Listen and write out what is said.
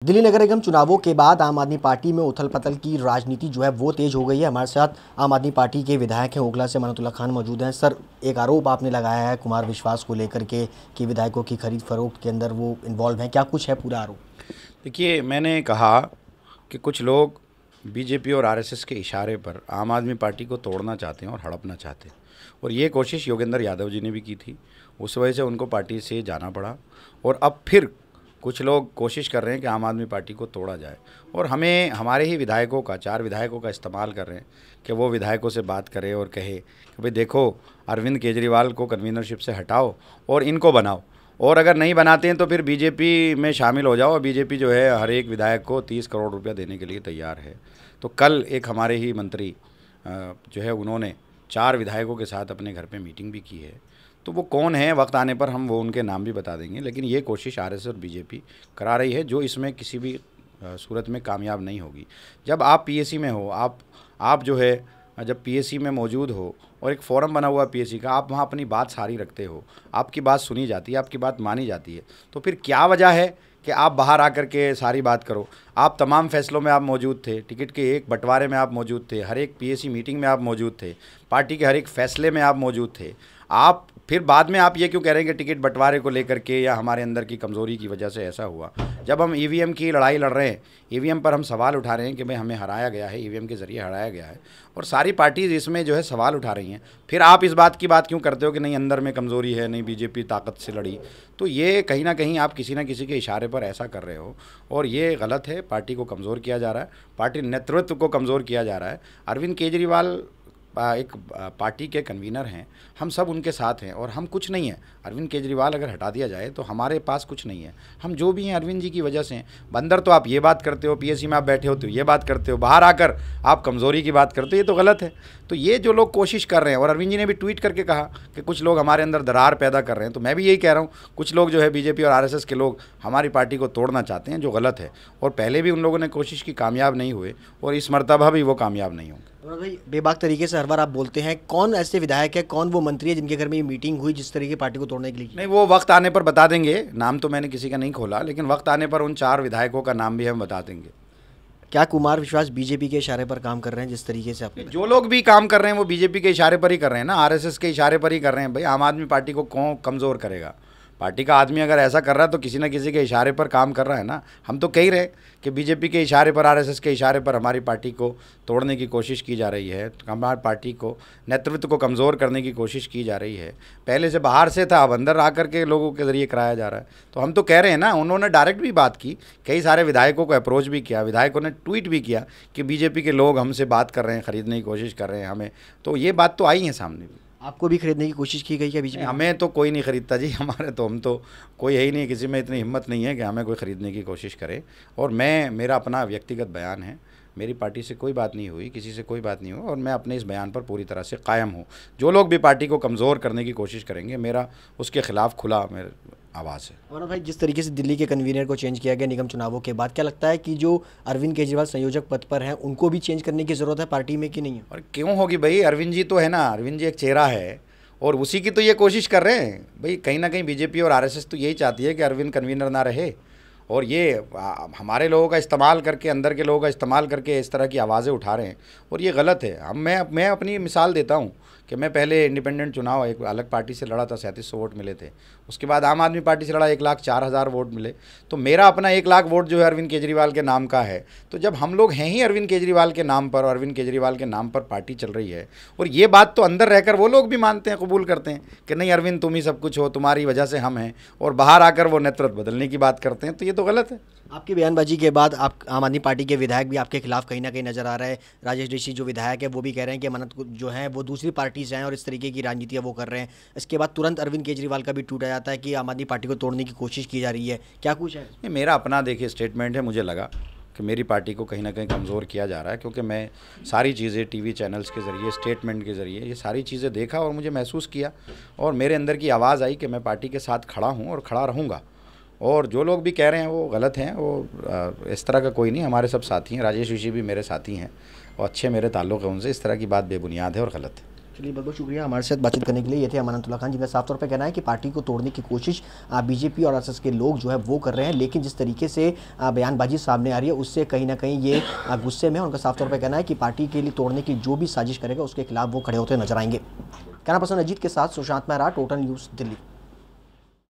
दिल्ली नगर निगम चुनावों के बाद आम आदमी पार्टी में उथल पथल की राजनीति जो है वो तेज हो गई है। हमारे साथ आम आदमी पार्टी के विधायक हैं ओखला से मनतुल्लाह खान मौजूद हैं। सर, एक आरोप आपने लगाया है कुमार विश्वास को लेकर के कि विधायकों की खरीद फरोख्त के अंदर वो इन्वॉल्व हैं, क्या कुछ है पूरा आरोप? देखिए, मैंने कहा कि कुछ लोग बीजेपी और आरएसएस के इशारे पर आम आदमी पार्टी को तोड़ना चाहते हैं और हड़पना चाहते हैं, और ये कोशिश योगेंद्र यादव जी ने भी की थी। उस वजह से उनको पार्टी से जाना पड़ा, और अब फिर कुछ लोग कोशिश कर रहे हैं कि आम आदमी पार्टी को तोड़ा जाए, और हमें हमारे ही विधायकों का 4 विधायकों का इस्तेमाल कर रहे हैं कि वो विधायकों से बात करे और कहे कि भाई देखो, अरविंद केजरीवाल को कन्वीनरशिप से हटाओ और इनको बनाओ, और अगर नहीं बनाते हैं तो फिर बीजेपी में शामिल हो जाओ। बीजेपी जो है हर एक विधायक को 30 करोड़ रुपया देने के लिए तैयार है। तो कल एक हमारे ही मंत्री जो है उन्होंने 4 विधायकों के साथ अपने घर पे मीटिंग भी की है। तो वो कौन है, वक्त आने पर हम वो उनके नाम भी बता देंगे, लेकिन ये कोशिश आरएसएस और बीजेपी करा रही है, जो इसमें किसी भी सूरत में कामयाब नहीं होगी। जब आप पीएसी में हो, आप जो है जब पीएसी में मौजूद हो और एक फोरम बना हुआ पीएसी का, आप वहाँ अपनी बात सारी रखते हो, आपकी बात सुनी जाती है, आपकी बात मानी जाती है, तो फिर क्या वजह है कि आप बाहर आकर के सारी बात करो? आप तमाम फैसलों में आप मौजूद थे, टिकट के एक बंटवारे में आप मौजूद थे, हर एक पीएसी मीटिंग में आप मौजूद थे, पार्टी के हर एक फैसले में आप मौजूद थे। आप फिर बाद में आप ये क्यों कह रहे हैं कि टिकट बंटवारे को लेकर के या हमारे अंदर की कमज़ोरी की वजह से ऐसा हुआ? जब हम ईवीएम की लड़ाई लड़ रहे हैं, ईवीएम पर हम सवाल उठा रहे हैं कि भाई हमें हराया गया है, ईवीएम के ज़रिए हराया गया है, और सारी पार्टीज़ इसमें जो है सवाल उठा रही हैं, फिर आप इस बात की बात क्यों करते हो कि नहीं अंदर में कमज़ोरी है, नहीं बीजेपी ताकत से लड़ी? तो ये कहीं ना कहीं आप किसी न किसी के इशारे पर ऐसा कर रहे हो, और ये गलत है। पार्टी को कमज़ोर किया जा रहा है, पार्टी नेतृत्व को कमज़ोर किया जा रहा है। अरविंद केजरीवाल एक पार्टी के कन्वीनर हैं, हम सब उनके साथ हैं, और हम कुछ नहीं है। अरविंद केजरीवाल अगर हटा दिया जाए तो हमारे पास कुछ नहीं है, हम जो भी हैं अरविंद जी की वजह से हैं। बंदर तो आप ये बात करते हो, पीएसी में आप बैठे हो तो ये बात करते हो, बाहर आकर आप कमज़ोरी की बात करते हो, ये तो गलत है। तो ये जो लोग कोशिश कर रहे हैं, और अरविंद जी ने भी ट्वीट करके कहा कि कुछ लोग हमारे अंदर दरार पैदा कर रहे हैं, तो मैं भी यही कह रहा हूँ, कुछ लोग जो है बीजेपी और आरएसएस के लोग हमारी पार्टी को तोड़ना चाहते हैं, जो गलत है, और पहले भी उन लोगों ने कोशिश की, कामयाब नहीं हुए, और इस मरतबा भी वो कामयाब नहीं होंगे। भाई, बेबाक तरीके से हर बार आप बोलते हैं, कौन ऐसे विधायक है, कौन वो मंत्री है जिनके घर में ये मीटिंग हुई जिस तरीके पार्टी को तोड़ने के लिए? नहीं, वो वक्त आने पर बता देंगे। नाम तो मैंने किसी का नहीं खोला, लेकिन वक्त आने पर उन 4 विधायकों का नाम भी हम बता देंगे। क्या कुमार विश्वास बीजेपी के इशारे पर काम कर रहे हैं जिस तरीके से? आप जो लोग भी काम कर रहे हैं वो बीजेपी के इशारे पर ही कर रहे हैं ना, आरएसएस के इशारे पर ही कर रहे हैं। भाई, आम आदमी पार्टी को कौन कमज़ोर करेगा? पार्टी का आदमी अगर ऐसा कर रहा है तो किसी न किसी के इशारे पर काम कर रहा है ना। हम तो कह ही रहे कि बीजेपी के इशारे पर, आरएसएस के इशारे पर हमारी पार्टी को तोड़ने की कोशिश की जा रही है, हमारी पार्टी को नेतृत्व को कमज़ोर करने की कोशिश की जा रही है। पहले से बाहर से था, अब अंदर आकर के लोगों के ज़रिए कराया जा रहा है। तो हम तो कह रहे हैं ना, उन्होंने डायरेक्ट भी बात की, कई सारे विधायकों को अप्रोच भी किया, विधायकों ने ट्वीट भी किया कि बीजेपी के लोग हमसे बात कर रहे हैं, ख़रीदने की कोशिश कर रहे हैं हमें। तो ये बात तो आई है सामने भी। आपको भी खरीदने की कोशिश की गई क्या बीच में? हमें तो कोई नहीं खरीदता जी, हम तो कोई है ही नहीं, किसी में इतनी हिम्मत नहीं है कि हमें कोई ख़रीदने की कोशिश करे। और मेरा अपना व्यक्तिगत बयान है, मेरी पार्टी से कोई बात नहीं हुई, किसी से कोई बात नहीं हुई, और मैं अपने इस बयान पर पूरी तरह से कायम हूँ। जो लोग भी पार्टी को कमज़ोर करने की कोशिश करेंगे, मेरा उसके खिलाफ खुला मेरा आवाज़ है। और भाई, जिस तरीके से दिल्ली के कन्वीनर को चेंज किया गया निगम चुनावों के बाद, क्या लगता है कि जो अरविंद केजरीवाल संयोजक पद पर हैं उनको भी चेंज करने की ज़रूरत है पार्टी में कि नहीं है? और क्यों होगी भाई, अरविंद जी तो है ना, अरविंद जी एक चेहरा है, और उसी की तो ये कोशिश कर रहे हैं। भाई, कहीं ना कहीं बीजेपी और आरएसएस तो यही चाहती है कि अरविंद कन्वीनर ना रहे, और ये हमारे लोगों का इस्तेमाल करके, अंदर के लोगों का इस्तेमाल करके इस तरह की आवाज़ें उठा रहे हैं, और ये गलत है। मैं अपनी मिसाल देता हूँ कि मैं पहले इंडिपेंडेंट चुनाव एक अलग पार्टी से लड़ा था, 3700 वोट मिले थे। उसके बाद आम आदमी पार्टी से लड़ा, 1,04,000 वोट मिले। तो मेरा अपना 1 लाख वोट जो है अरविंद केजरीवाल के नाम का है। तो जब हम लोग हैं ही अरविंद केजरीवाल के नाम पर, और अरविंद केजरीवाल के नाम पर पार्टी चल रही है, और ये बात तो अंदर रहकर वो लोग भी मानते हैं, कबूल करते हैं कि नहीं अरविंद तुम ही सब कुछ हो, तुम्हारी वजह से हम हैं, और बाहर आकर वो नेतृत्व बदलने की बात करते हैं, तो ये तो गलत है। आपकी बयानबाजी के बाद आप आम आदमी पार्टी के विधायक भी आपके खिलाफ कहीं ना कहीं नजर आ रहा है। राजेश ऋषि जो विधायक है वो भी कह रहे हैं कि मन्नत जो है वो दूसरी पार्टी से हैं और इस तरीके की राजनीति वो कर रहे हैं। इसके बाद तुरंत अरविंद केजरीवाल का भी ट्वीट आ जाता है कि आम आदमी पार्टी को तोड़ने की कोशिश की जा रही है। क्या कुछ है? ये मेरा अपना देखिए स्टेटमेंट है। मुझे लगा कि मेरी पार्टी को कहीं ना कहीं कमज़ोर किया जा रहा है, क्योंकि मैं सारी चीज़ें टीवी चैनल्स के ज़रिए, स्टेटमेंट के ज़रिए ये सारी चीज़ें देखा, और मुझे महसूस किया, और मेरे अंदर की आवाज़ आई कि मैं पार्टी के साथ खड़ा हूँ और खड़ा रहूँगा। और जो लोग भी कह रहे हैं वो गलत हैं, वो इस तरह का कोई नहीं, हमारे सब साथी हैं। राजेश ऋषि भी मेरे साथी हैं और अच्छे मेरे ताल्लुक़ हैं उनसे। इस तरह की बात बेबुनियाद है और गलत है। चलिए बहुत बहुत शुक्रिया हमारे साथ बातचीत करने के लिए। ये थे अमानतुल्लाह खान, जिनका साफ तौर पे कहना है कि पार्टी को तोड़ने की कोशिश बीजेपी और आरएसएस के लोग जो है वो कर रहे हैं, लेकिन जिस तरीके से बयानबाजी सामने आ रही है उससे कहीं ना कहीं ये गुस्से में है। उनका साफ तौर पे कहना है कि पार्टी के लिए तोड़ने की जो भी साजिश करेगा उसके खिलाफ वो खड़े होते नजर आएंगे। कैमरा पर्सन अजीत के साथ सुशांत मेहरा, टोटल न्यूज़, दिल्ली।